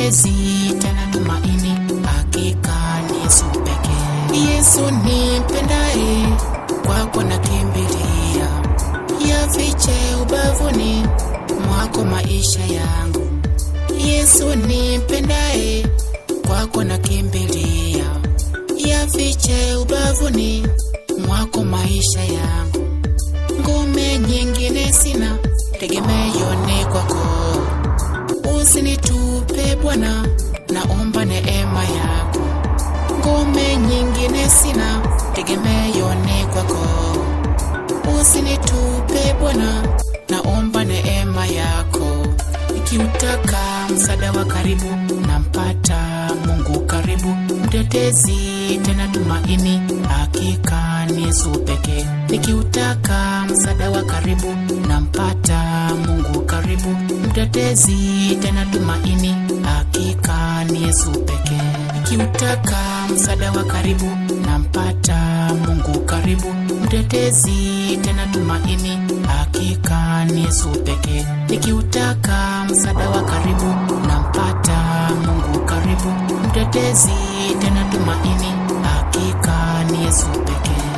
mtetezi tena tumaini, hakika ni Yesu pekee. Yesu nimpendaye, kwako nakimbilia, yafiche ubavuni mwako maisha yangu. Yesu nimpendaye, kwako nakimbilia, yafiche ubavuni mwako maisha yangu. Ngome nyingine sina, tegemeo ni kwako. Usinitupe Bwana, naomba neema yako. Ngome nyingine sina, tegemeo ni kwako. Usinitupe Bwana, naomba neema yako. Nikiutaka msaada wa karibu, nampata Mungu karibu, mtetezi tena tumaini, hakika ni Yesu pekee. Nikiutaka msaada wa karibu, nampata Mungu karibu, mtetezi tena tumaini, hakika ni Yesu pekee. Nikiutaka msaada wa karibu, nampata Mungu karibu, mtetezi tena tumaini, hakika ni Yesu pekee. Nikiutaka msaada wa karibu, nampata Mungu karibu, mtetezi tena tumaini, hakika ni Yesu pekee.